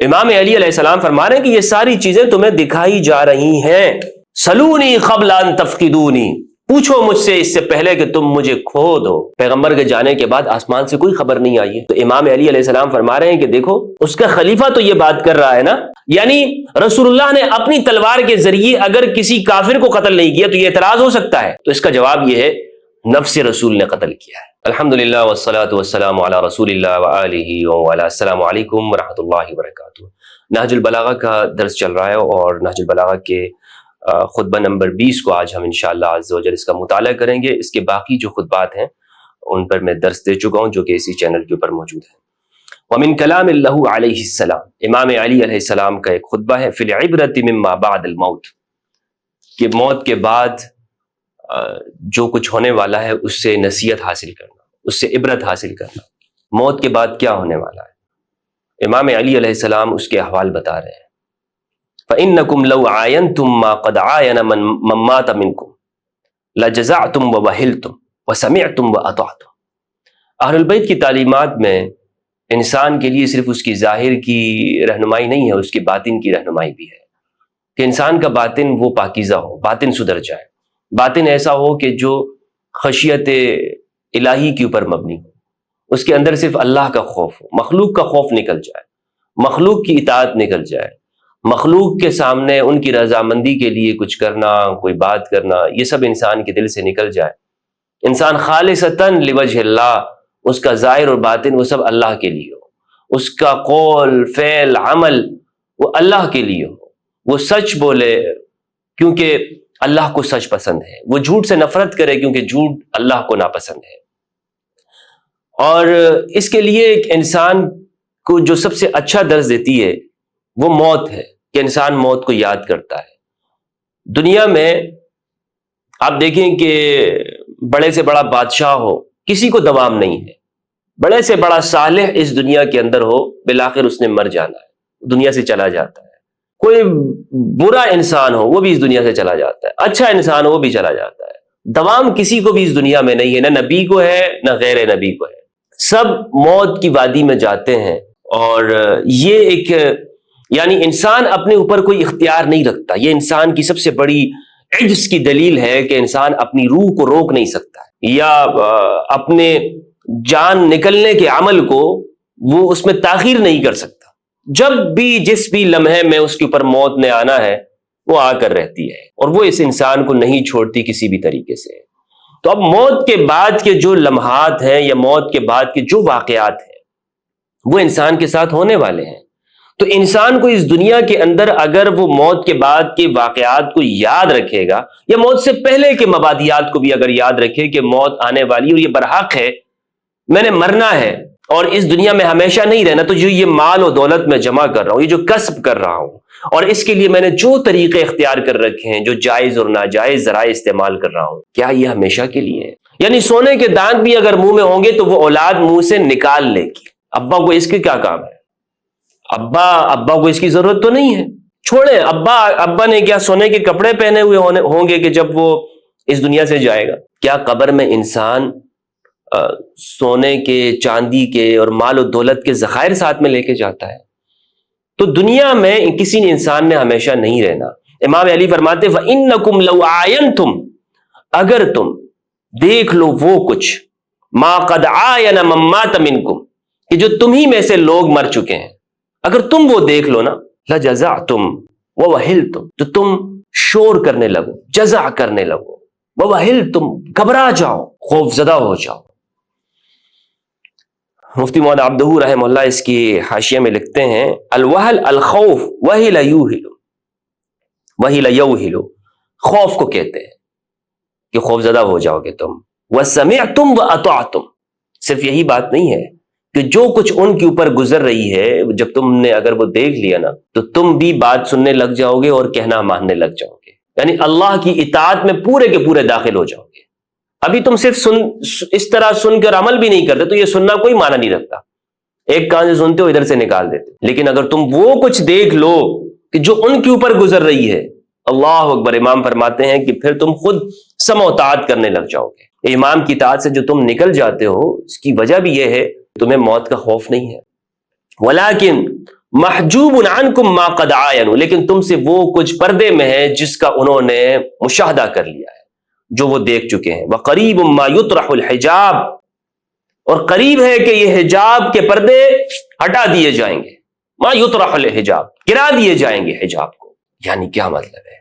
امام علی علیہ السلام فرما رہے ہیں کہ یہ ساری چیزیں تمہیں دکھائی جا رہی ہیں. سلونی قبل ان تفقدونی، پوچھو مجھ سے اس سے پہلے کہ تم مجھے کھو دو. پیغمبر کے جانے کے بعد آسمان سے کوئی خبر نہیں آئی ہے. تو امام علی علیہ السلام فرما رہے ہیں کہ دیکھو اس کا خلیفہ تو یہ بات کر رہا ہے نا، یعنی رسول اللہ نے اپنی تلوار کے ذریعے اگر کسی کافر کو قتل نہیں کیا تو یہ اعتراض ہو سکتا ہے. تو اس کا جواب یہ ہے نفس رسول نے قتل کیا ہے. الحمدللہ والصلاة والسلام علی رسول اللہ وآلہ وعلی. السلام علیکم ورحمۃ اللہ وبرکاتہ. نہج البلاغہ کا درس چل رہا ہے اور نہج البلاغہ کے خطبہ نمبر 20 کو آج ہم انشاءاللہ عز و جل اس کا مطالعہ کریں گے. اس کے باقی جو خطبات ہیں ان پر میں درس دے چکا ہوں جو کہ اسی چینل کے اوپر موجود ہیں. ومن کلام اللہ علیہ السلام، امام علی علیہ السلام کا ایک خطبہ ہے فی العبرۃ مما بعد الموت، کہ موت کے بعد جو کچھ ہونے والا ہے اس سے نصیحت حاصل کرنا، اس سے عبرت حاصل کرنا. موت کے بعد کیا ہونے والا ہے، امام علی علیہ السلام اس کے احوال بتا رہے ہیں. فَإِنَّكُمْ لَوْ عَايَنْتُمْ مَا قَدْ عَايَنَ مَنْ مَاتَ مِنْكُمْ لَجَزَعْتُمْ وَوَهِلْتُمْ وَسَمِعْتُمْ وَأَطَعْتُمْ. اہل البیت کی تعلیمات میں انسان کے لیے صرف اس کی ظاہر کی رہنمائی نہیں ہے، اس کی باطن کی رہنمائی بھی ہے، کہ انسان کا باطن وہ پاکیزہ ہو، باطن سدھر جائے، باطن ایسا ہو کہ جو خشیت الہی کے اوپر مبنی ہو، اس کے اندر صرف اللہ کا خوف ہو، مخلوق کا خوف نکل جائے، مخلوق کی اطاعت نکل جائے، مخلوق کے سامنے ان کی رضامندی کے لیے کچھ کرنا، کوئی بات کرنا، یہ سب انسان کے دل سے نکل جائے. انسان خالصتاً لوجہ اللہ، اس کا ظاہر اور باطن وہ سب اللہ کے لیے ہو، اس کا قول فعل عمل وہ اللہ کے لیے ہو، وہ سچ بولے کیونکہ اللہ کو سچ پسند ہے، وہ جھوٹ سے نفرت کرے کیونکہ جھوٹ اللہ کو ناپسند ہے. اور اس کے لیے ایک انسان کو جو سب سے اچھا درس دیتی ہے وہ موت ہے، کہ انسان موت کو یاد کرتا ہے. دنیا میں آپ دیکھیں کہ بڑے سے بڑا بادشاہ ہو، کسی کو دوام نہیں ہے، بڑے سے بڑا صالح اس دنیا کے اندر ہو، بالآخر اس نے مر جانا ہے، دنیا سے چلا جاتا ہے. کوئی برا انسان ہو وہ بھی اس دنیا سے چلا جاتا ہے، اچھا انسان ہو وہ بھی چلا جاتا ہے. دوام کسی کو بھی اس دنیا میں نہیں ہے، نہ نبی کو ہے نہ غیر نبی کو ہے، سب موت کی وادی میں جاتے ہیں. اور یہ ایک یعنی انسان اپنے اوپر کوئی اختیار نہیں رکھتا. یہ انسان کی سب سے بڑی عجز کی دلیل ہے کہ انسان اپنی روح کو روک نہیں سکتا یا اپنے جان نکلنے کے عمل کو وہ اس میں تاخیر نہیں کر سکتا. جب بھی جس بھی لمحے میں اس کے اوپر موت نے آنا ہے وہ آ کر رہتی ہے اور وہ اس انسان کو نہیں چھوڑتی کسی بھی طریقے سے. تو اب موت کے بعد کے جو لمحات ہیں یا موت کے بعد کے جو واقعات ہیں وہ انسان کے ساتھ ہونے والے ہیں. تو انسان کو اس دنیا کے اندر اگر وہ موت کے بعد کے واقعات کو یاد رکھے گا یا موت سے پہلے کے مبادیات کو بھی اگر یاد رکھے کہ موت آنے والی اور یہ برحق ہے، میں نے مرنا ہے اور اس دنیا میں ہمیشہ نہیں رہنا، تو جو یہ مال و دولت میں جمع کر رہا ہوں، یہ جو کسب کر رہا ہوں اور اس کے لیے میں نے جو طریقے اختیار کر رکھے ہیں، جو جائز اور ناجائز ذرائع استعمال کر رہا ہوں، کیا یہ ہمیشہ کے لیے ہے؟ یعنی سونے کے دانت بھی اگر منہ میں ہوں گے تو وہ اولاد منہ سے نکال لے گی. ابا کو اس کے کیا کام ہے؟ ابا کو اس کی ضرورت تو نہیں ہے، چھوڑیں. ابا نے کیا سونے کے کپڑے پہنے ہوئے ہوں گے کہ جب وہ اس دنیا سے جائے گا؟ کیا قبر میں انسان سونے کے، چاندی کے اور مال و دولت کے ذخائر ساتھ میں لے کے جاتا ہے؟ تو دنیا میں کسی انسان نے ہمیشہ نہیں رہنا. امام علی فرماتے فَإِنَّكُمْ لَوْ عَايَنْتُمْ، اگر تم دیکھ لو وہ کچھ مَا قَدْ عَايَنَ مَن مَاتَ مِنْكُمْ، کہ جو تمہیں میں سے لوگ مر چکے ہیں، اگر تم وہ دیکھ لو نا لَجَزَعْتُمْ وَوَهِلْتُمْ، تو تم شور کرنے لگو، جزع کرنے لگو، وَوَهِلْتُمْ، گھبرا جاؤ، خوف زدہ ہو جاؤ. مفتی مولانا عبدہ رحمہ اللہ اس کی حاشیہ میں لکھتے ہیں الوہل الخوف وہل یوہل، خوف کو کہتے ہیں کہ خوف زدہ ہو جاؤ گے تم. وَسَمِعْتُمْ وَأَطَعْتُمْ، صرف یہی بات نہیں ہے کہ جو کچھ ان کے اوپر گزر رہی ہے جب تم نے اگر وہ دیکھ لیا نا تو تم بھی بات سننے لگ جاؤ گے اور کہنا ماننے لگ جاؤ گے، یعنی اللہ کی اطاعت میں پورے کے پورے داخل ہو جاؤ گے. ابھی تم صرف اس طرح سن کر عمل بھی نہیں کرتے تو یہ سننا کوئی معنی نہیں رکھتا، ایک کان سے سنتے ہو ادھر سے نکال دیتے. لیکن اگر تم وہ کچھ دیکھ لو کہ جو ان کے اوپر گزر رہی ہے، اللہ اکبر، امام فرماتے ہیں کہ پھر تم خود سمع و طاعت کرنے لگ جاؤ گے. امام کی اطاعت سے جو تم نکل جاتے ہو اس کی وجہ بھی یہ ہے تمہیں موت کا خوف نہیں ہے. ولیکن محجوب عنکم ما قد عاینوا، لیکن تم سے وہ کچھ پردے میں ہے جس کا انہوں نے مشاہدہ کر لیا ہے، جو وہ دیکھ چکے ہیں۔ وقریب ما یطرح الحجاب، اور قریب ہے کہ یہ حجاب کے پردے ہٹا دیے جائیں گے، ما یطرح الحجاب، گرا دیے جائیں گے حجاب کو۔ یعنی کیا مطلب ہے؟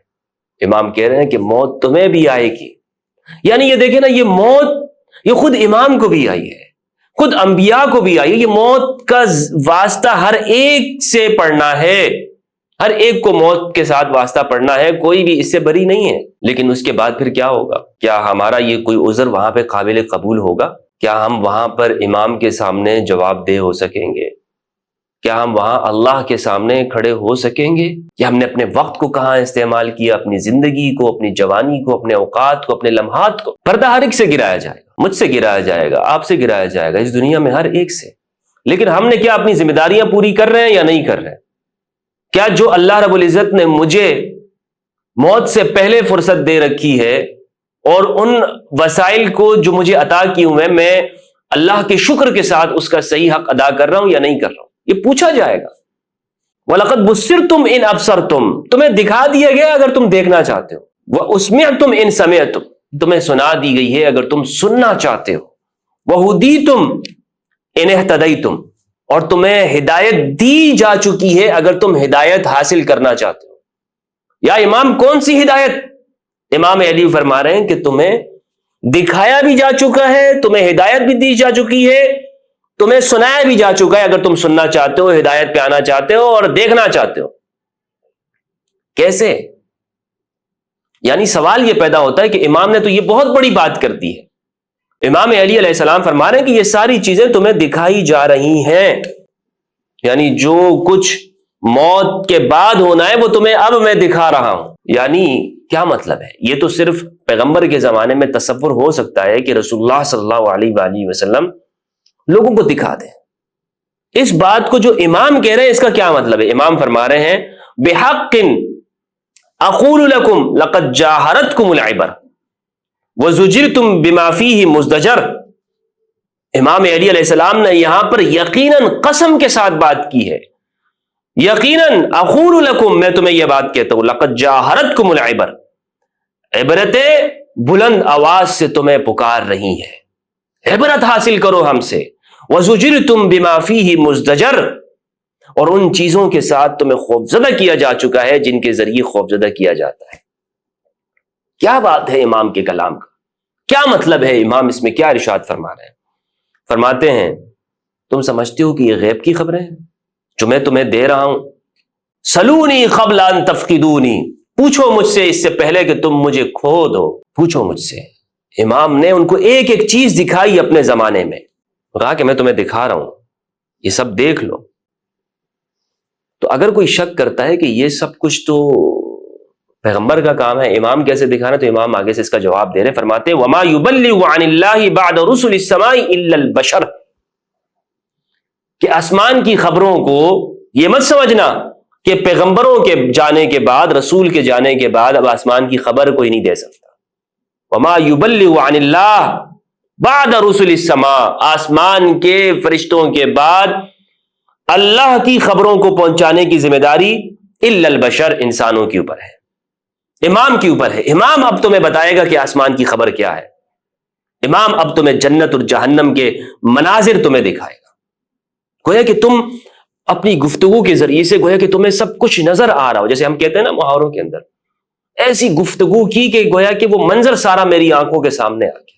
امام کہہ رہے ہیں کہ موت تمہیں بھی آئے گی، یعنی یہ دیکھیں نا، یہ موت یہ خود امام کو بھی آئی ہے، خود انبیاء کو بھی آئی ہے۔ یہ موت کا واسطہ ہر ایک سے پڑھنا ہے، ہر ایک کو موت کے ساتھ واسطہ پڑھنا ہے، کوئی بھی اس سے بری نہیں ہے۔ لیکن اس کے بعد پھر کیا ہوگا؟ کیا ہمارا یہ کوئی عذر وہاں پہ قابل قبول ہوگا؟ کیا ہم وہاں پر امام کے سامنے جواب دہ ہو سکیں گے؟ کیا ہم وہاں اللہ کے سامنے کھڑے ہو سکیں گے؟ کہ ہم نے اپنے وقت کو کہاں استعمال کیا، اپنی زندگی کو، اپنی جوانی کو، اپنے اوقات کو، اپنے لمحات کو؟ پردہ ہر ایک سے گرایا جائے گا، مجھ سے گرایا جائے گا، آپ سے گرایا جائے گا، اس دنیا میں ہر ایک سے۔ لیکن ہم نے کیا اپنی ذمہ داریاں پوری کر رہے ہیں یا نہیں کر رہے ہیں؟ کیا جو اللہ رب العزت نے مجھے موت سے پہلے فرصت دے رکھی ہے اور ان وسائل کو جو مجھے عطا کی ہوئے ہیں، میں اللہ کے شکر کے ساتھ اس کا صحیح حق ادا کر رہا ہوں یا نہیں کر رہا ہوں؟ یہ پوچھا جائے گا۔ وَلَقَدْ بُصِّرْتُمْ إِنْ أَبْصَرْتُمْ، تمہیں دکھا دیا گیا اگر تم دیکھنا چاہتے ہو۔ وَأُسْمِعْتُمْ إِنْ سَمِعْتُمْ، تمہیں سنا دی گئی ہے اگر تم سننا چاہتے ہو۔ وَهُدِيتُمْ إِنْ اهْتَدَيْتُمْ، اور تمہیں ہدایت دی جا چکی ہے اگر تم ہدایت حاصل کرنا چاہتے ہو۔ یا امام کون سی ہدایت؟ امام علی فرما رہے ہیں کہ تمہیں دکھایا بھی جا چکا ہے، تمہیں ہدایت بھی دی جا چکی ہے، تمہیں سنایا بھی جا چکا ہے اگر تم سننا چاہتے ہو، ہدایت پہ آنا چاہتے ہو اور دیکھنا چاہتے ہو۔ کیسے؟ یعنی سوال یہ پیدا ہوتا ہے کہ امام نے تو یہ بہت بڑی بات کر دی ہے۔ امام علی علیہ السلام فرما رہے ہیں کہ یہ ساری چیزیں تمہیں دکھائی جا رہی ہیں، یعنی جو کچھ موت کے بعد ہونا ہے وہ تمہیں اب میں دکھا رہا ہوں۔ یعنی کیا مطلب ہے؟ یہ تو صرف پیغمبر کے زمانے میں تصور ہو سکتا ہے کہ رسول اللہ صلی اللہ علیہ وآلہ وسلم لوگوں کو دکھا دیں۔ اس بات کو جو امام کہہ رہے ہیں اس کا کیا مطلب ہے؟ امام فرما رہے ہیں بِحَقٍ أَقُولُ لَكُمْ لَقَدْ جَاهَرَتْكُمُ الْعِبَرُ وَزُجِرْتُمْ بِمَا فِيهِ مُزْدَجَرٌ۔ امام علی علیہ السلام نے یہاں پر یقیناً قسم کے ساتھ بات کی ہے، یقیناً اقول لکم، میں تمہیں یہ بات کہتا ہوں، لقد جاہرتکم العبر، عبرتیں بلند آواز سے تمہیں پکار رہی ہیں، عبرت حاصل کرو ہم سے۔ وزجرتم بما فیہ مزدجر، اور ان چیزوں کے ساتھ تمہیں خوفزدہ کیا جا چکا ہے جن کے ذریعے خوفزدہ کیا جاتا ہے۔ کیا بات ہے امام کے کلام کا؟ کیا مطلب ہے؟ امام اس میں کیا ارشاد فرما رہے ہیں؟ فرماتے ہیں تم سمجھتے ہو کہ یہ غیب کی خبریں ہیں جو میں تمہیں دے رہا ہوں؟ سلونی قبل ان تفقدونی، پوچھو مجھ سے اس سے پہلے کہ تم مجھے کھو دو، پوچھو مجھ سے۔ امام نے ان کو ایک ایک چیز دکھائی اپنے زمانے میں، کہا کہ میں تمہیں دکھا رہا ہوں، یہ سب دیکھ لو۔ تو اگر کوئی شک کرتا ہے کہ یہ سب کچھ تو پیغمبر کا کام ہے، امام کیسے دکھانا، تو امام آگے سے اس کا جواب دے رہے، فرماتے ہیں وما يبلغ عن اللہ بعد رسل السماء الا البشر، کہ آسمان کی خبروں کو یہ مت سمجھنا کہ پیغمبروں کے جانے کے بعد، رسول کے جانے کے بعد اب آسمان کی خبر کوئی نہیں دے سکتا۔ وما يبلغ عن اللہ بعد رسل السماء، آسمان کے فرشتوں کے بعد اللہ کی خبروں کو پہنچانے کی ذمہ داری الا البشر، انسانوں کے اوپر ہے، امام کے اوپر ہے۔ امام اب تمہیں بتائے گا کہ آسمان کی خبر کیا ہے، امام اب تمہیں جنت اور جہنم کے مناظر تمہیں دکھائے گا۔ گویا کہ تم اپنی گفتگو کے ذریعے سے، گویا کہ تمہیں سب کچھ نظر آ رہا ہو، جیسے ہم کہتے ہیں نا محاوروں کے اندر، ایسی گفتگو کی کہ گویا کہ وہ منظر سارا میری آنکھوں کے سامنے آ گیا۔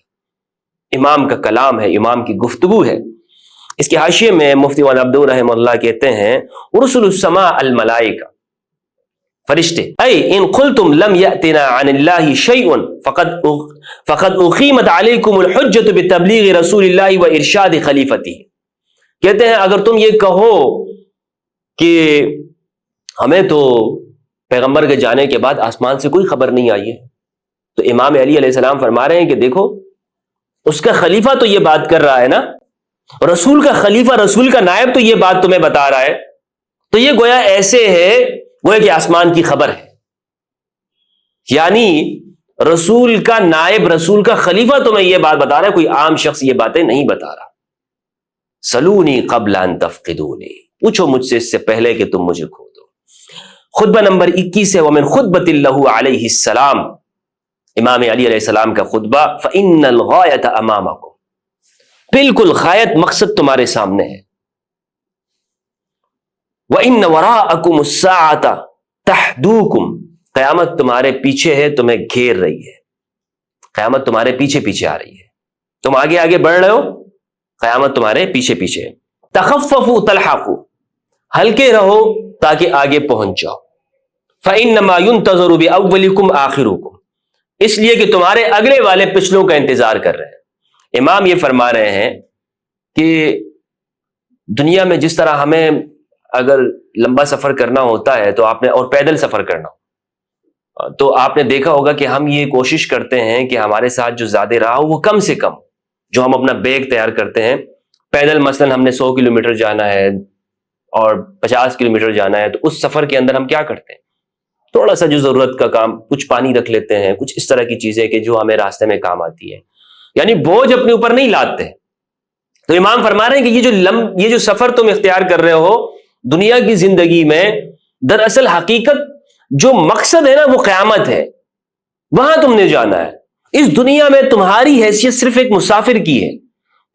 امام کا کلام ہے، امام کی گفتگو ہے۔ اس کے حاشیے میں مفتی مولانا عبداللہ رحمہ اللہ کہتے ہیں رسل السماء الملائکہ، فرشتے، اے ان قلتم لم یأتنا عن اللہ شیء فقد اقیمت علیکم الحجۃ بتبلیغ رسول اللہ و ارشاد خلیفتہ۔ کہتے ہیں اگر تم یہ کہو کہ ہمیں تو پیغمبر کے جانے کے بعد آسمان سے کوئی خبر نہیں آئی ہے، تو امام علی علیہ السلام فرما رہے ہیں کہ دیکھو اس کا خلیفہ تو یہ بات کر رہا ہے نا، رسول کا خلیفہ، رسول کا نائب تو یہ بات تمہیں بتا رہا ہے، تو یہ گویا ایسے ہے گویا کہ آسمان کی خبر ہے۔ یعنی رسول کا نائب، رسول کا خلیفہ تمہیں یہ بات بتا رہا ہے، کوئی عام شخص یہ باتیں نہیں بتا رہا۔ سلونی قبل ان تفقدونی، پوچھو مجھ سے اس سے پہلے کہ تم مجھے کھو دو۔ خطبہ نمبر 21 ہے ومن خطبۃ اللہ علیہ السلام، امام علی علیہ السلام کا خطبہ، فإن الغایۃ امامکم، بالکل غایت مقصد تمہارے سامنے ہے، وإن وراءکم الساعۃ تحدوکم، قیامت تمہارے پیچھے ہے، تمہیں گھیر رہی ہے، قیامت تمہارے پیچھے پیچھے آ رہی ہے، تم آگے آگے بڑھ رہے ہو، قیامت تمہارے پیچھے پیچھے ہے۔ تخففوا تلحقوا، ہلکے رہو تاکہ آگے پہنچ جاؤ۔ فإنما ينتظر بأولكم آخركم، اس لیے کہ تمہارے اگلے والے پچھلوں کا انتظار کر رہے ہیں۔ امام یہ فرما رہے ہیں کہ دنیا میں جس طرح ہمیں اگر لمبا سفر کرنا ہوتا ہے تو آپ نے، اور پیدل سفر کرنا ہو، تو آپ نے دیکھا ہوگا کہ ہم یہ کوشش کرتے ہیں کہ ہمارے ساتھ جو زیادہ رہا ہو وہ کم سے کم، جو ہم اپنا بیگ تیار کرتے ہیں پیدل، مثلا ہم نے 100 کلومیٹر جانا ہے اور 50 کلومیٹر جانا ہے، تو اس سفر کے اندر ہم کیا کرتے ہیں، تھوڑا سا جو ضرورت کا کام، کچھ پانی رکھ لیتے ہیں، کچھ اس طرح کی چیزیں کہ جو ہمیں راستے میں کام آتی ہے، یعنی بوجھ اپنے اوپر نہیں لاتے۔ تو امام فرما رہے ہیں کہ یہ جو سفر تم اختیار کر رہے ہو دنیا کی زندگی میں، دراصل حقیقت جو مقصد ہے نا وہ قیامت ہے، وہاں تم نے جانا ہے۔ اس دنیا میں تمہاری حیثیت صرف ایک مسافر کی ہے،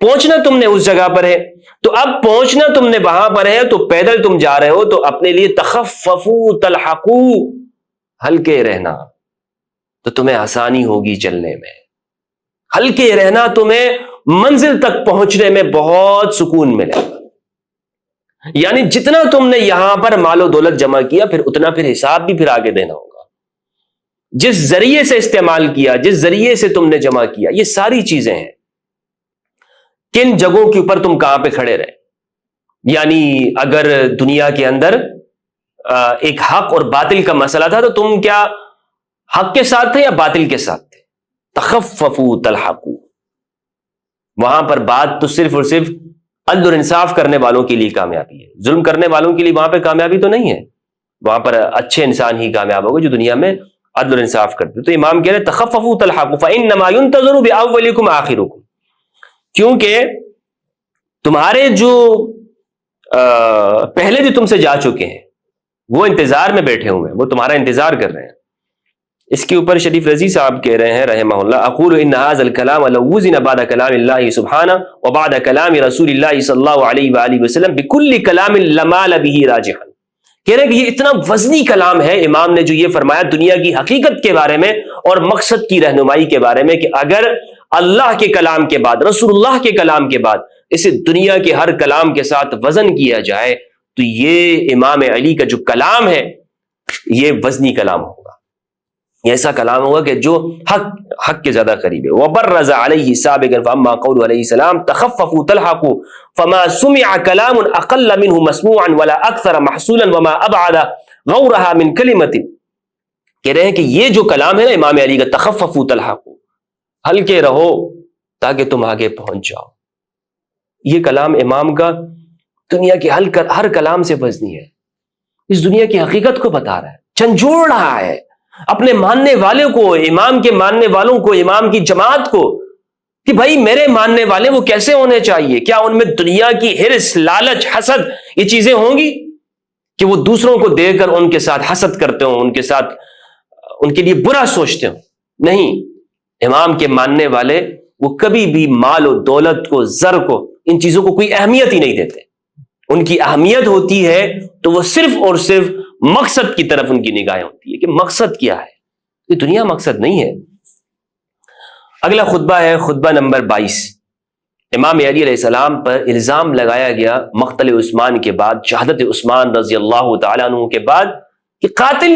پہنچنا تم نے اس جگہ پر ہے، تو اب پہنچنا تم نے وہاں پر ہے، تو پیدل تم جا رہے ہو، تو اپنے لیے تخففوا تلحقوا، ہلکے رہنا تو تمہیں آسانی ہوگی چلنے میں، ہلکے رہنا تمہیں منزل تک پہنچنے میں بہت سکون ملے گا۔ یعنی جتنا تم نے یہاں پر مال و دولت جمع کیا، پھر اتنا پھر حساب بھی پھر آگے دینا ہوگا، جس ذریعے سے استعمال کیا، جس ذریعے سے تم نے جمع کیا، یہ ساری چیزیں ہیں، کن جگہوں کے اوپر تم کہاں پہ کھڑے رہے۔ یعنی اگر دنیا کے اندر ایک حق اور باطل کا مسئلہ تھا تو تم کیا حق کے ساتھ تھے یا باطل کے ساتھ تھے؟ تخففوا تلحقوا، وہاں پر بات تو صرف اور صرف عدل اور انصاف کرنے والوں کے لیے کامیابی ہے، ظلم کرنے والوں کے لیے وہاں پہ کامیابی تو نہیں ہے، وہاں پر اچھے انسان ہی کامیاب ہوگا جو دنیا میں عدل اور انصاف کرتے۔ تو امام کہہ رہے تخففوا تلحقوا فإنما ينتظر بأولكم آخركم، کیونکہ تمہارے جو پہلے جو تم سے جا چکے ہیں وہ انتظار میں بیٹھے ہوئے ہیں، وہ تمہارا انتظار کر رہے ہیں۔ اس کے اوپر شریف رضی صاحب کہہ رہے ہیں رحمہ اللہ، اقول ان هذا الكلام لو وزن بعد كلام الله سبحانه وبعد كلام رسول الله صلی اللہ علیہ وآلہ وسلم بكل كلام لمال به راجحا، کہہ رہے ہیں کہ یہ اتنا وزنی کلام ہے امام نے جو یہ فرمایا دنیا کی حقیقت کے بارے میں اور مقصد کی رہنمائی کے بارے میں، کہ اگر اللہ کے کلام کے بعد، رسول اللہ کے کلام کے بعد اسے دنیا کے ہر کلام کے ساتھ وزن کیا جائے تو یہ امام علی کا جو کلام ہے یہ وزنی کلام ہوگا، یہ ایسا کلام ہوگا کہ جو حق کے زیادہ قریب ہے۔ وبرز علیہ سابقا فاما قول علیہ السلام تخففوا تلحقوا فما سمع کلام اقل منه مسموعا ولا اکثر محصولا وما ابعد غورها من کلمۃ، کہہ رہے ہیں کہ یہ جو کلام ہے نا امام علی کا، تخففوا تلحقوا، ہلکے رہو تاکہ تم آگے پہنچ جاؤ، یہ کلام امام کا دنیا کے ہر کلام سے وزنی ہے، اس دنیا کی حقیقت کو بتا رہا ہے، جھنجھوڑ رہا ہے اپنے ماننے والوں کو، امام کے ماننے والوں کو، امام کی جماعت کو، کہ بھائی میرے ماننے والے وہ کیسے ہونے چاہیے، کیا ان میں دنیا کی حرص، لالچ، حسد یہ چیزیں ہوں گی کہ وہ دوسروں کو دیکھ کر ان کے ساتھ حسد کرتے ہوں، ان کے ساتھ ان کے لیے برا سوچتے ہوں؟ نہیں، امام کے ماننے والے وہ کبھی بھی مال و دولت کو، زر کو، ان چیزوں کو کوئی اہمیت ہی نہیں دیتے، ان کی اہمیت ہوتی ہے تو وہ صرف اور صرف مقصد کی طرف ان کی نگاہیں ہوتی ہے کہ مقصد کیا ہے، یہ دنیا مقصد نہیں ہے۔ اگلا خطبہ ہے خطبہ نمبر 22، امام علی علیہ السلام پر الزام لگایا گیا مقتل عثمان کے بعد، شہادت عثمان رضی اللہ تعالیٰ عنہ کے بعد، کہ قاتل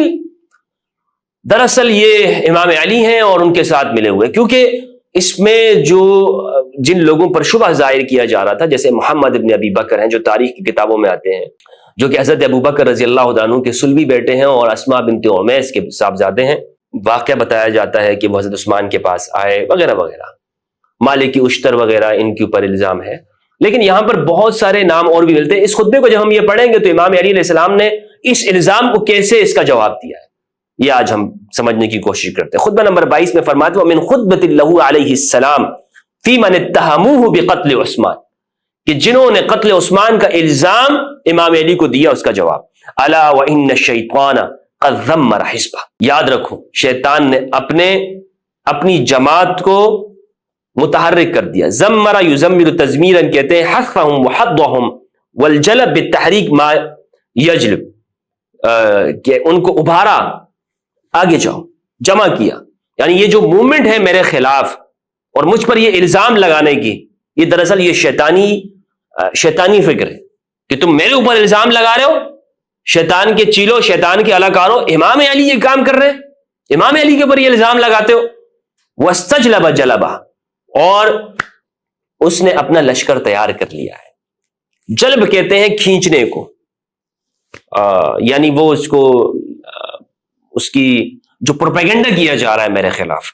دراصل یہ امام علی ہیں اور ان کے ساتھ ملے ہوئے، کیونکہ اس میں جن لوگوں پر شبہ ظاہر کیا جا رہا تھا، جیسے محمد ابن ابی بکر ہیں جو تاریخ کی کتابوں میں آتے ہیں، جو کہ حضرت ابو بکر رضی اللہ عنہ کے صلبی بیٹے ہیں اور اسماء بنت عمیس کے صاحبزادے ہیں، واقعہ بتایا جاتا ہے کہ وہ حضرت عثمان کے پاس آئے وغیرہ وغیرہ، مالک اشتر وغیرہ ان کے اوپر الزام ہے، لیکن یہاں پر بہت سارے نام اور بھی ملتے ہیں۔ اس خطبے کو جب ہم یہ پڑھیں گے تو امام علی علیہ السلام نے اس الزام کو کیسے اس کا جواب دیا ہے یہ آج ہم سمجھنے کی کوشش کرتے ہیں۔ خطبہ نمبر 22 میں فرماتے ہیں وَمِنْ خُطْبَةِ اللَّهُ عَلَيْهِ السلام فِي مَنِ اتَّهَمُوهُ بِقَتْلِ عثمان، کہ جنہوں نے قتل عثمان کا الزام امام علی کو دیا، اس کا جواب الا وان الشیطان قد ذمر حزبہ، یاد رکھو شیطان نے اپنی جماعت کو متحرک کر دیا. زمر یزمر تزمیرا کہتے ہیں حثهم وحضهم والجلب بالتحریک ما یجلب، کہ ان کو ابھارا، آگے جاؤ، جمع کیا. یعنی یہ جو موومنٹ ہے میرے خلاف اور مجھ پر یہ الزام لگانے کی، یہ دراصل یہ شیطانی فکر ہے کہ تم میرے اوپر الزام لگا رہے ہو، شیطان کے چیلو، شیطان کے الاکارو. امام علی یہ کام کر رہے ہیں، امام علی کے اوپر یہ الزام لگاتے ہو. واستجلب جلبہ، اور اس نے اپنا لشکر تیار کر لیا ہے. جلب کہتے ہیں کھینچنے کو، یعنی وہ اس کی جو پروپیگنڈا کیا جا رہا ہے میرے خلاف.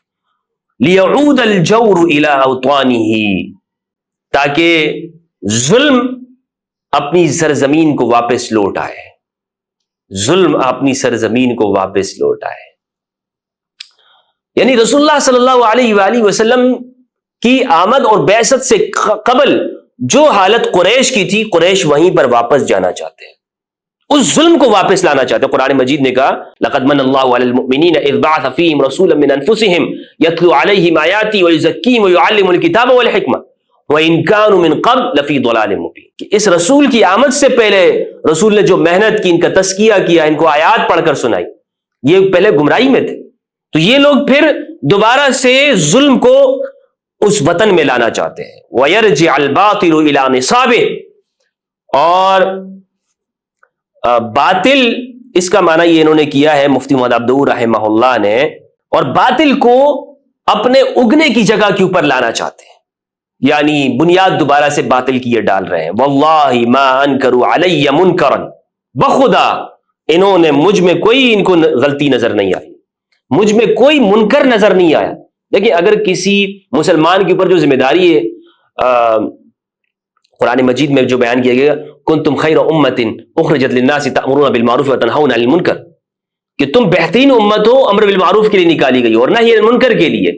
لیعود الجور الی اوطانہ، تاکہ ظلم اپنی سرزمین کو واپس لوٹ آئے، ظلم اپنی سرزمین کو واپس لوٹ آئے. یعنی رسول اللہ صلی اللہ علیہ وآلہ وسلم کی آمد اور بعثت سے قبل جو حالت قریش کی تھی، قریش وہیں پر واپس جانا چاہتے ہیں، اس ظلم کو واپس لانا چاہتے ہیں. قرآن مجید نے کہا لقد من اللہ علی المؤمنین اذ بعث فیہم رسولا من انفسہم یتلو علیہم آیاتی ویزکیہم ویعلمہم الکتاب والحکمہ وَإِن كَانُوا مِن قَبْلُ لَفِي ضَلَالٍ مُبِينٍ، کہ اس رسول کی آمد سے پہلے رسول نے جو محنت کی، ان کا تزکیہ کیا، ان کو آیات پڑھ کر سنائی، یہ پہلے گمراہی میں تھے. تو یہ لوگ پھر دوبارہ سے ظلم کو اس وطن میں لانا چاہتے ہیں. وَيَرْجِعَ الْبَاطِلُ إِلَىٰ نِصَابِهِ، اور باطل، اس کا معنی یہ انہوں نے کیا ہے مفتی محمد عبداللہ رحمہ اللہ نے، اور باطل کو اپنے اگنے کی جگہ کے اوپر لانا چاہتے ہیں، یعنی بنیاد دوبارہ سے باطل کی یہ ڈال رہے ہیں. واللہ ما انکروا علی منکرا، بخدا انہوں نے مجھ میں کوئی ان کو غلطی نظر نہیں آئی، مجھ میں کوئی منکر نظر نہیں آیا. دیکھیں اگر کسی مسلمان کے اوپر جو ذمہ داری ہے، قرآن مجید میں جو بیان کیا گیا کنتم خیر امت اخرجت للناس تأمرون بالمعروف وتنہون عن المنکر، کہ تم بہترین امت ہو، امر بالمعروف کے لیے نکالی گئی اور نہی عن المنکر کے لیے.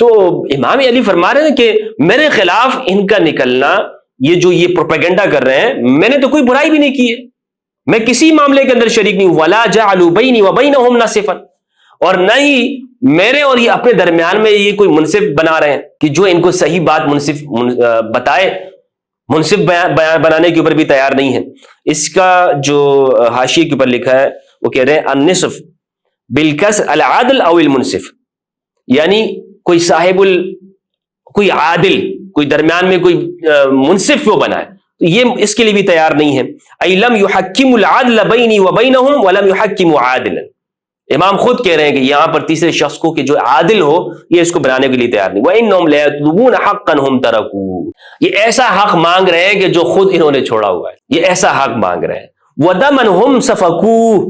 تو امام علی فرما رہے ہیں کہ میرے خلاف ان کا نکلنا، یہ پروپیگنڈا کر رہے ہیں، میں نے تو کوئی برائی بھی نہیں کی ہے، میں کسی معاملے کے اندر شریک نہیں ہوں. ولا جعلوا بینی وبینہم ناصفا، اور نہ ہی میرے اور یہ اپنے درمیان میں یہ کوئی منصف بنا رہے ہیں کہ جو ان کو صحیح بات منصف بتائے، منصف بنانے کے اوپر بھی تیار نہیں ہے. اس کا جو حاشیے کے اوپر لکھا ہے وہ کہہ رہے ہیں النصف بالکسر العادل او المنصف، یعنی کوئی کوئی عادل، کوئی درمیان میں کوئی منصف وہ بنائے، تو یہ اس کے لیے بھی تیار نہیں ہے. ای لم یحکم العدل بینی وبینہم ولم یحکم عادلا، امام خود کہہ رہے ہیں کہ یہاں پر تیسرے شخص کو کہ جو عادل ہو، یہ اس کو بنانے کے لیے تیار نہیں. وانہم لا یطلبون حقا هم ترکوہ، یہ ایسا حق مانگ رہے ہیں کہ جو خود انہوں نے چھوڑا ہوا ہے، یہ ایسا حق مانگ رہے ہیں. ودما هم سفکوہ،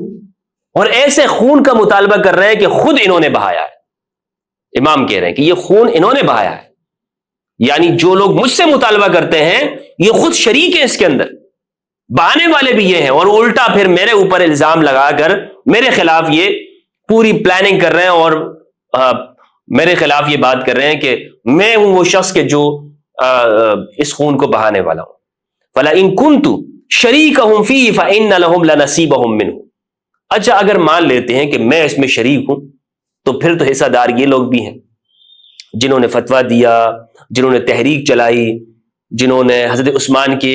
اور ایسے خون کا مطالبہ کر رہے ہیں کہ خود انہوں نے بہایا ہے. امام کہہ رہے ہیں کہ یہ خون انہوں نے بہایا ہے، یعنی جو لوگ مجھ سے مطالبہ کرتے ہیں یہ خود شریک ہیں اس کے اندر، بہانے والے بھی یہ ہیں، اور الٹا پھر میرے اوپر الزام لگا کر میرے خلاف یہ پوری پلاننگ کر رہے ہیں، اور میرے خلاف یہ بات کر رہے ہیں کہ میں ہوں وہ شخص کہ جو اس خون کو بہانے والا ہوں. فَلَئِن كُنْتُ شَرِيكَهُمْ فِيهِ فَإِنَّ لَهُمْ لَنَصِيبَهُمْ مِنْهُ. اچھا اگر مان لیتے ہیں کہ میں اس میں شریک ہوں، تو پھر تو حصہ دار یہ لوگ بھی ہیں جنہوں نے فتویٰ دیا، جنہوں نے تحریک چلائی، جنہوں نے حضرت عثمان کے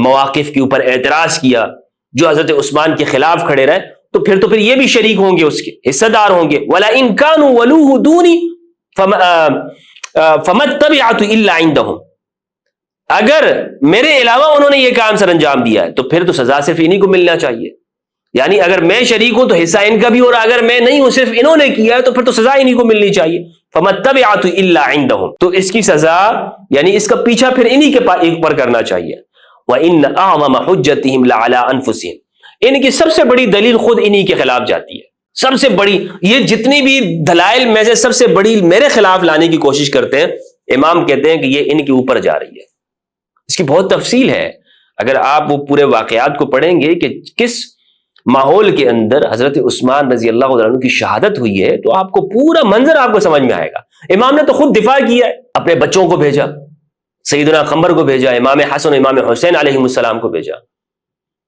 مواقف کے اوپر اعتراض کیا، جو حضرت عثمان کے خلاف کھڑے رہے، تو پھر یہ بھی شریک ہوں گے، اس کے حصہ دار ہوں گے. وَلَئِن كَانُوا وَلُوهُ دُونِي فَمَا اتَّبِعْتُ إِلَّا عِندَهُمْ، اگر میرے علاوہ انہوں نے یہ کام سر انجام دیا ہے تو پھر تو سزا صرف انہی کو ملنا چاہیے. یعنی اگر میں شریک ہوں تو حصہ ان کا بھی، اور اگر میں نہیں ہوں صرف انہوں نے کیا ہے تو پھر تو سزا انہی کو ملنی چاہیے. فَمَا اتَّبِعْتُ إِلَّا عِندَهُمْ، تو اس کی سزا یعنی اس کا پیچھا پھر انہی کے اوپر کرنا چاہیے. وَإِنَّ أَعْظَمَ حُجَّتِهِمْ لَعَلَىٰ أَنفُسِهِمْ، ان کی سب سے بڑی دلیل خود انہی کے خلاف جاتی ہے. سب سے بڑی یہ جتنی بھی دلائل میں سے سب سے بڑی میرے خلاف لانے کی کوشش کرتے ہیں، امام کہتے ہیں کہ یہ ان کے اوپر جا رہی ہے. اس کی بہت تفصیل ہے، اگر آپ وہ پورے واقعات کو پڑھیں گے کہ کس ماحول کے اندر حضرت عثمان رضی اللہ عنہ کی شہادت ہوئی ہے، تو آپ کو پورا منظر آپ کو سمجھ میں آئے گا. امام نے تو خود دفاع کیا ہے، اپنے بچوں کو بھیجا، سیدنا قمر کو بھیجا، امام حسن امام حسین علیہ السلام کو بھیجا،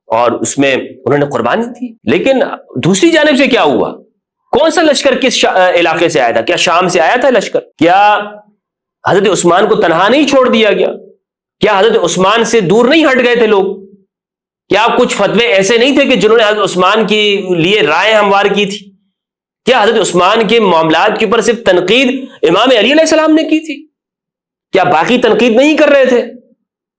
اور اس میں انہوں نے قربانی دی۔ لیکن دوسری جانب سے کیا ہوا؟ کون سا لشکر کس علاقے سے آیا تھا؟ کیا شام سے آیا تھا لشکر؟ کیا حضرت عثمان کو تنہا نہیں چھوڑ دیا گیا؟ کیا حضرت عثمان سے دور نہیں ہٹ گئے تھے لوگ؟ کیا کچھ فتوے ایسے نہیں تھے کہ جنہوں نے حضرت عثمان کے لیے رائے ہموار کی تھی؟ کیا حضرت عثمان کے معاملات کے اوپر صرف تنقید امام علی علیہ السلام نے کی تھی؟ کیا باقی تنقید نہیں کر رہے تھے؟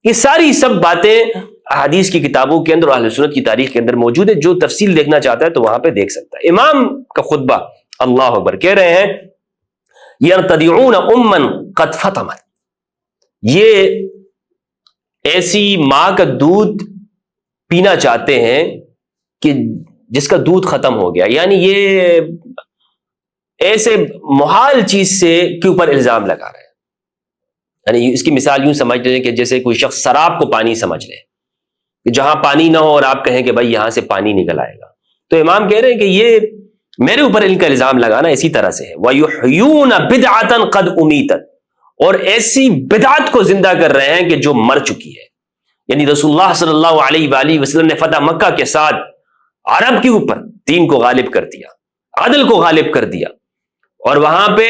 یہ ساری سب باتیں احادیث کی کتابوں کے اندر اور اہل سنت کی تاریخ کے اندر موجود ہے۔ جو تفصیل دیکھنا چاہتا ہے تو وہاں پہ دیکھ سکتا ہے۔ امام کا خطبہ، اللہ اکبر، کہہ رہے ہیں یرتدعون امًا قد فطمت، یہ ایسی ماں کا دودھ پینا چاہتے ہیں کہ جس کا دودھ ختم ہو گیا، یعنی یہ ایسے محال چیز سے کے اوپر الزام لگا رہے ہیں۔ یعنی اس کی مثال یوں سمجھ لیں کہ جیسے کوئی شخص شراب کو پانی سمجھ لے، کہ جہاں پانی نہ ہو اور آپ کہیں کہ بھائی یہاں سے پانی نکل آئے گا، تو امام کہہ رہے ہیں کہ یہ میرے اوپر ان کا الزام لگانا اسی طرح سے ہے۔ وَيُحْيُونَ بِدْعَةً قَدْ أُمِيتَتْ، اور ایسی بدعت کو زندہ کر رہے ہیں کہ جو مر چکی ہے۔ یعنی رسول اللہ صلی اللہ علیہ وآلہ وسلم نے فتح مکہ کے ساتھ عرب کے اوپر دین کو غالب کر دیا، عدل کو غالب کر دیا، اور وہاں پہ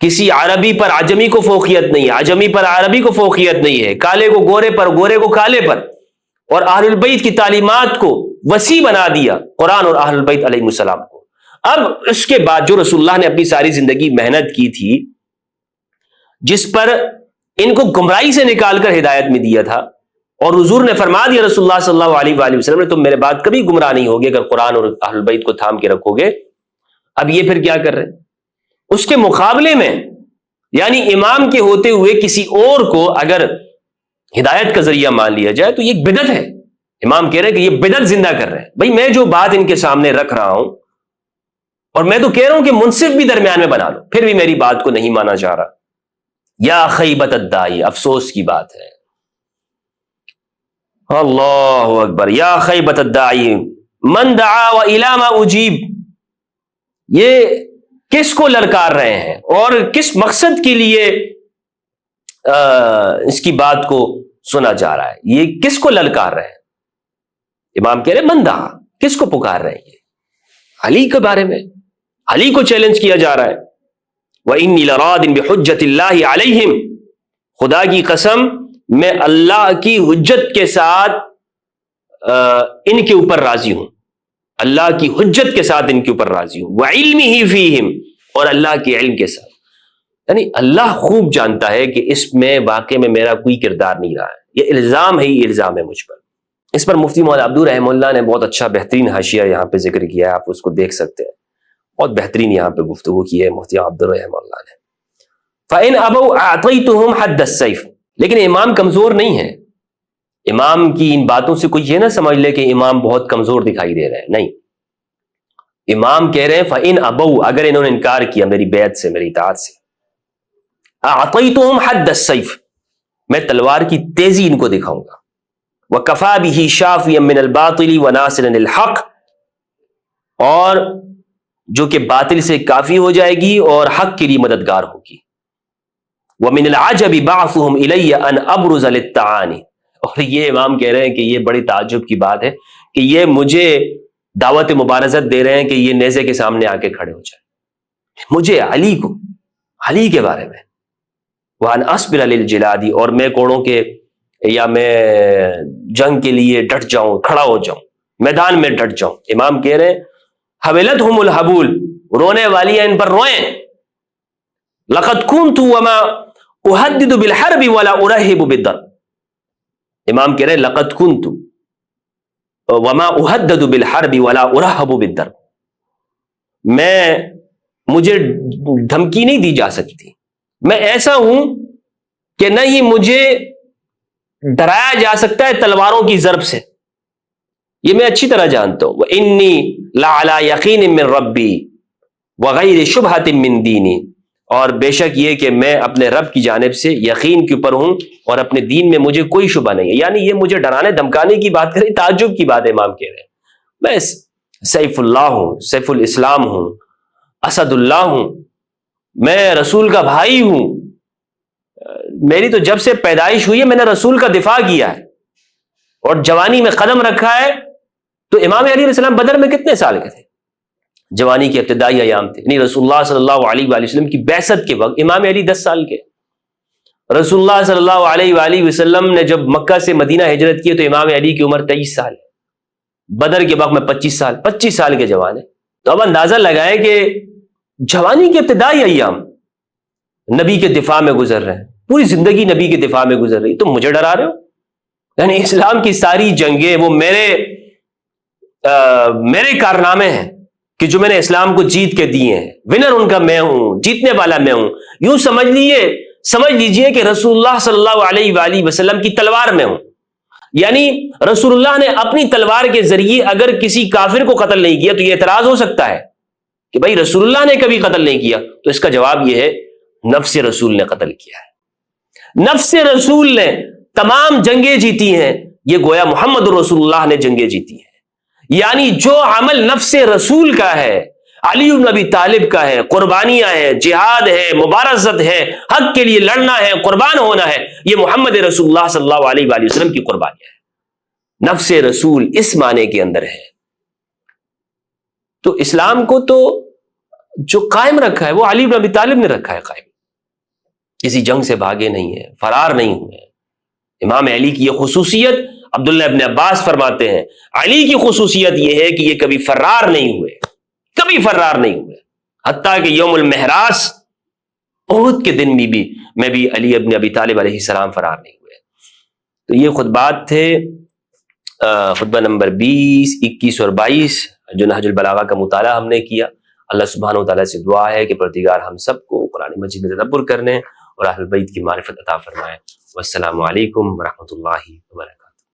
کسی عربی پر عجمی کو فوقیت نہیں ہے، عجمی پر عربی کو فوقیت نہیں ہے، کالے کو گورے پر، گورے کو کالے پر، اور اہل البیت کی تعلیمات کو وسیع بنا دیا، قرآن اور اہل البیت علیہ السلام کو۔ اب اس کے بعد جو رسول اللہ نے اپنی ساری زندگی محنت کی تھی، جس پر ان کو گمراہی سے نکال کر ہدایت میں دیا تھا، اور حضور نے فرما دیا رسول اللہ صلی اللہ علیہ وآلہ وسلم نے، تم میرے بعد کبھی گمراہ نہیں ہوگے اگر قرآن اور اہل البیت کو تھام کے رکھو گے۔ اب یہ پھر کیا کر رہے ہیں؟ اس کے مقابلے میں یعنی امام کے ہوتے ہوئے کسی اور کو اگر ہدایت کا ذریعہ مان لیا جائے تو یہ ایک بدعت ہے۔ امام کہہ رہے ہیں کہ یہ بدعت زندہ کر رہے ہیں۔ بھائی میں جو بات ان کے سامنے رکھ رہا ہوں، اور میں تو کہہ رہا ہوں کہ منصف بھی درمیان میں بنا لو، پھر بھی میری بات کو نہیں مانا جا رہا۔ یا خیبت الدائی، افسوس کی بات ہے، اللہ اکبر، یا خیبت الدائی من دعا وإلی ما اجیب، یہ کس کو للکار رہے ہیں اور کس مقصد کے لیے اس کی بات کو سنا جا رہا ہے؟ یہ کس کو للکار رہے ہیں؟ امام کہہ رہے ہیں من دعا، کس کو پکار رہے ہیں؟ یہ علی کے بارے میں، علی کو چیلنج کیا جا رہا ہے۔ وَإِنِّي لَرَادٍ بِحُجَّةِ اللَّهِ عَلَيْهِمْ، خدا کی قسم میں اللہ کی حجت کے ساتھ ان کے اوپر راضی ہوں، اللہ کی حجت کے ساتھ ان کے اوپر راضی ہوں۔ وَعِلْمِهِ فِيهِمْ، اور اللہ کے علم کے ساتھ، یعنی اللہ خوب جانتا ہے کہ اس میں واقع میں میرا کوئی کردار نہیں رہا ہے، یہ الزام ہے، یہ الزام ہے مجھ پر۔ اس پر مفتی مولانا عبدالر رحمہ اللہ نے بہت اچھا بہترین حاشیہ یہاں پہ ذکر کیا ہے، آپ اس کو دیکھ سکتے ہیں، بہت بہترین یہاں پہ گفتگو کی ہے مفتی عبدالر رحمہ اللہ نے۔ فَإِنْ أَبَوْا أَعْطَيْتُهُمْ حَدَّ السَّيْفِ، لیکن امام کمزور نہیں ہے۔ امام کی ان باتوں سے کوئی یہ نہ سمجھ لے کہ امام بہت کمزور دکھائی دے رہے ہیں، نہیں، امام کہہ رہے ہیں فَإِنْ أَبَوْا، اگر انہوں نے انکار کیا میری بیعت سے، میری اطاعت سے، أَعْطَيْتُهُمْ حَدَّ السَّيْفِ، میں تلوار کی تیزی ان کو دکھاؤں گا، وَكَفَى بِهِ شَافِيًا مِنَ الْبَاطِلِ وَنَاصِرًا لِلْحَقِّ، اور جو کہ باطل سے کافی ہو جائے گی اور حق کے لیے مددگار ہوگی۔ وَمِنَ الْعَجَبِ بَعْثُهُمْ إِلَيَّ أَنْ أَبْرُزَ لِلطَّعَانِ، اور یہ امام کہہ رہے ہیں کہ یہ بڑی تعجب کی بات ہے کہ یہ مجھے دعوت مبارزت دے رہے ہیں کہ یہ نیزے کے سامنے آ کے کھڑے ہو جائیں، مجھے علی کو، علی کے بارے میں، وَأَنْ أَصْبِرَ لِلْجِلَادِ، اور میں کوڑوں کے یا میں جنگ کے لیے ڈٹ جاؤں، کھڑا ہو جاؤں، میدان میں ڈٹ جاؤں۔ امام کہہ رہے ہیں حَوِلَتْهُمُ الْحَبُولُ، رونے والی ہیں ان پر روئیں۔ لَقَدْ كُنْتُ وَمَا أُحَدِّدُ بِالْحَرْبِ وَلَا أُرَهِّبُ بِالضَّرْبِ، امام کہہ رہے ہیں لَقَدْ كُنْتُ وَمَا أُحَدِّدُ بِالْحَرْبِ وَلَا أُرَهِّبُ بِالضَّرْبِ، مجھے دھمکی نہیں دی جا سکتی، میں ایسا ہوں کہ نہ ہی مجھے ڈرایا جا سکتا ہے تلواروں کی ضرب سے، یہ میں اچھی طرح جانتا ہوں۔ وَإِنِّي لَعَلَىٰ يَقِينٍ مِّن رَبِّي وَغَيْرِ شُبْهَةٍ مِّن دِينِي، اور بے شک یہ کہ میں اپنے رب کی جانب سے یقین کے اوپر ہوں اور اپنے دین میں مجھے کوئی شبہ نہیں ہے۔ یعنی یہ مجھے ڈرانے دھمکانے کی بات کریں، تعجب کی بات ہے۔ امام کہہ رہے ہیں میں سیف اللہ ہوں، سیف الاسلام ہوں، اسد اللہ ہوں، میں رسول کا بھائی ہوں، میری تو جب سے پیدائش ہوئی ہے میں نے رسول کا دفاع کیا ہے اور جوانی میں قدم رکھا ہے. تو امام علی علیہ السلام بدر میں کتنے سال کے تھے؟ جوانی کے ابتدائی ایام تھے. نہیں، رسول اللہ صلی اللہ علیہ وآلہ وسلم کی بعثت کے وقت امام علی 10 سال کے. رسول اللہ صلی اللہ علیہ وآلہ وسلم نے جب مکہ سے مدینہ ہجرت کی تو امام علی کی عمر 23 سال ہے. بدر کے وقت میں 25 سال کے جوان ہیں. تو اب اندازہ لگائیں کہ جوانی کے ابتدائی ایام نبی کے دفاع میں گزر رہے ہیں، پوری زندگی نبی کے دفاع میں گزر رہی. تم مجھے ڈرا رہے ہو؟ یعنی اسلام کی ساری جنگیں وہ میرے کارنامے ہیں کہ جو میں نے اسلام کو جیت کے دیے ہیں. ونر ان کا میں ہوں، جیتنے والا میں ہوں. یوں سمجھ لیجئے کہ رسول اللہ صلی اللہ علیہ وآلہ وسلم کی تلوار میں ہوں. یعنی رسول اللہ نے اپنی تلوار کے ذریعے اگر کسی کافر کو قتل نہیں کیا تو یہ اعتراض ہو سکتا ہے کہ بھائی رسول اللہ نے کبھی قتل نہیں کیا. تو اس کا جواب یہ ہے نفس رسول نے قتل کیا ہے. نفس رسول نے تمام جنگیں جیتی ہیں. یہ گویا محمد رسول اللہ نے جنگیں جیتی ہیں. یعنی جو عمل نفس رسول کا ہے، علی بن ابی طالب کا ہے، قربانیاں ہیں، جہاد ہے، مبارزت ہے، حق کے لیے لڑنا ہے، قربان ہونا ہے، یہ محمد رسول اللہ صلی اللہ علیہ وآلہ وسلم کی قربانیاں ہے. نفس رسول اس معنی کے اندر ہے. تو اسلام کو تو جو قائم رکھا ہے وہ علی بن ابی طالب نے رکھا ہے قائم. کسی جنگ سے بھاگے نہیں ہیں، فرار نہیں ہوئے. امام علی کی یہ خصوصیت عبداللہ ابن عباس فرماتے ہیں علی کی خصوصیت یہ ہے کہ یہ کبھی فرار نہیں ہوئے، کبھی فرار نہیں ہوئے. حتیٰ کہ یوم المہراس احد کے دن میں بھی علی ابن ابی طالب علیہ السلام فرار نہیں ہوئے. تو یہ خطبات تھے، خطبہ نمبر 20، 21 اور 22 جو نہج البلاغہ کا مطالعہ ہم نے کیا. اللہ سبحانہ و تعالیٰ سے دعا ہے کہ پروردگار ہم سب کو قرآن مجید میں تدبر کرنے اور اہل بیت کی معرفت عطا فرمائے. والسلام علیکم ورحمۃ اللہ وبرکاتہ.